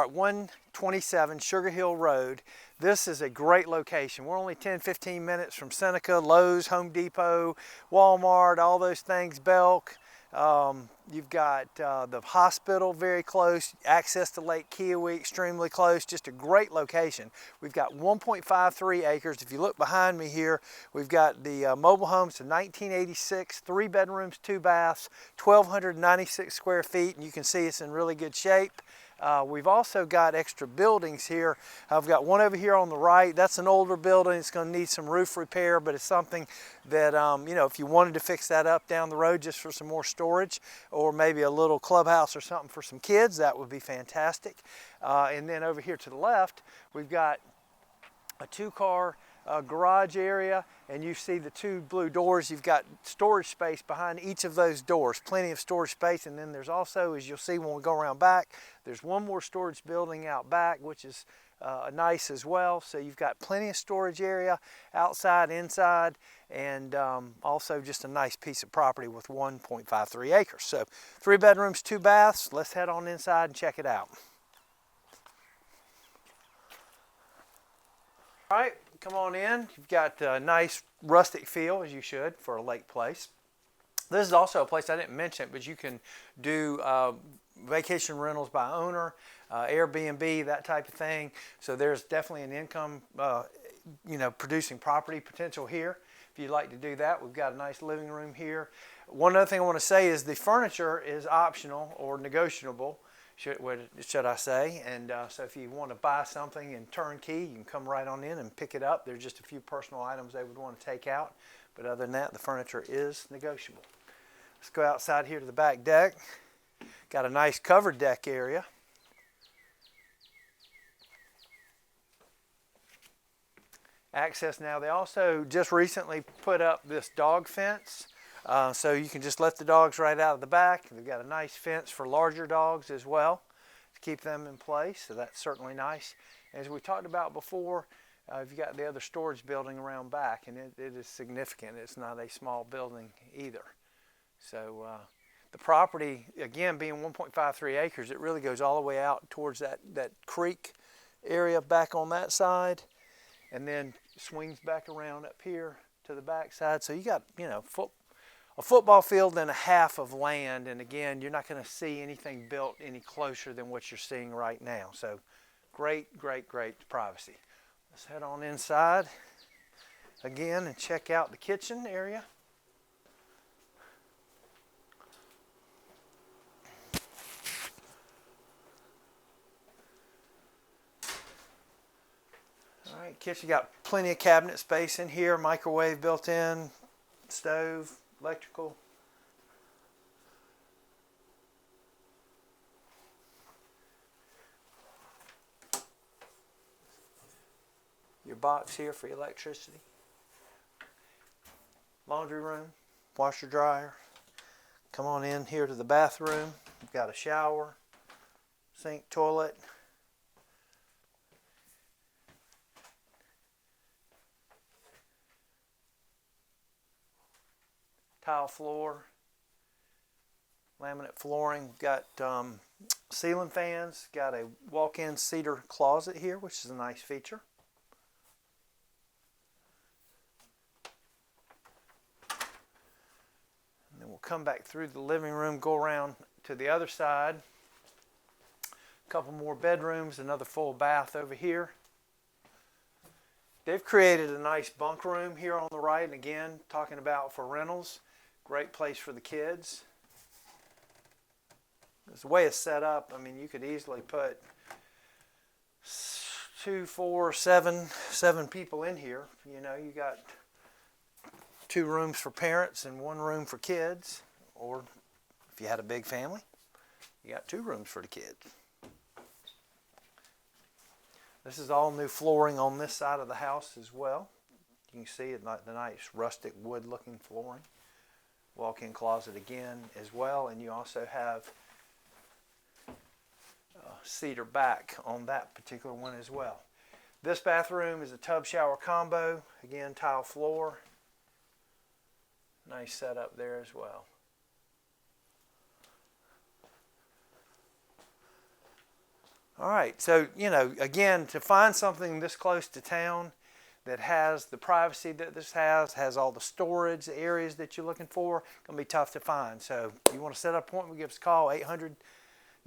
at 127 Sugar Hill Road. This is a great location. We're only 10-15 minutes from Seneca, Lowe's, Home Depot, Walmart, all those things, Belk. You've got the hospital very close, access to Lake Kiowee extremely close, just a great location. We've got 1.53 acres. If you look behind me here, we've got the mobile homes to 1986, 3 bedrooms, 2 baths, 1,296 square feet, and you can see it's in really good shape. We've also got extra buildings here. I've got one over here on the right. That's an older building. It's going to need some roof repair, but it's something that, you know, if you wanted to fix that up down the road just for some more storage, or maybe a little clubhouse or something for some kids, that would be fantastic. And then over here to the left, we've got a 2-car garage area, and you see the 2 blue doors. You've got storage space behind each of those doors, plenty of storage space. And then there's also, as you'll see when we go around back, there's one more storage building out back, which is nice as well. So you've got plenty of storage area outside, inside, and also just a nice piece of property with 1.53 acres. So 3 bedrooms, 2 baths. Let's head on inside and check it out. All right, come on in. You've got a nice rustic feel, as you should, for a lake place. This is also a place I didn't mention, but you can do vacation rentals by owner, Airbnb, that type of thing. So there's definitely an income, you know, producing property potential here. If you'd like to do that, we've got a nice living room here. One other thing I want to say is the furniture is optional or negotiable, should I say. And so if you want to buy something in turnkey, you can come right on in and pick it up. There's just a few personal items they would want to take out. But other than that, the furniture is negotiable. Let's go outside here to the back deck. Got a nice covered deck area. Access now. They also just recently put up this dog fence. So you can just let the dogs right out of the back. They've got a nice fence for larger dogs as well to keep them in place. So that's certainly nice. As we talked about before, you've got the other storage building around back, and it is significant. It's not a small building either. So the property, again, being 1.53 acres, it really goes all the way out towards that creek area back on that side, and then swings back around up here to the back side. So you got, you know, a football field and a half of land, and again, you're not going to see anything built any closer than what you're seeing right now. So great, great, great privacy. Let's head on inside again and check out the kitchen area. All right, kitchen, got plenty of cabinet space in here, microwave built in, stove, electrical. Your box here for electricity. Laundry room, washer dryer. Come on in here to the bathroom. You've got a shower, sink, toilet. Tile floor, laminate flooring. We've got ceiling fans. Got a walk-in cedar closet here, which is a nice feature. And then we'll come back through the living room, go around to the other side. A couple more bedrooms, another full bath over here. They've created a nice bunk room here on the right, and again, talking about for rentals. Great place for the kids. The way it's set up, I mean, you could easily put 2, 4, 7 people in here. You know, you got 2 rooms for parents and 1 room for kids. Or if you had a big family, you got 2 rooms for the kids. This is all new flooring on this side of the house as well. You can see it, the nice rustic wood looking flooring. Walk-in closet again as well, and you also have cedar back on that particular one as well. This bathroom is a tub shower combo, again tile floor. Nice setup there as well. All right, so, you know, again, to find something this close to town that has the privacy that this has all the storage areas that you're looking for, gonna be tough to find. So if you want to set up an appointment, give us a call,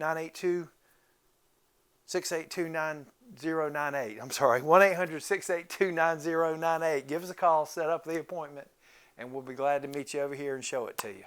800-982-682-9098. I'm sorry, 1-800-682-9098. Give us a call, set up the appointment, and we'll be glad to meet you over here and show it to you.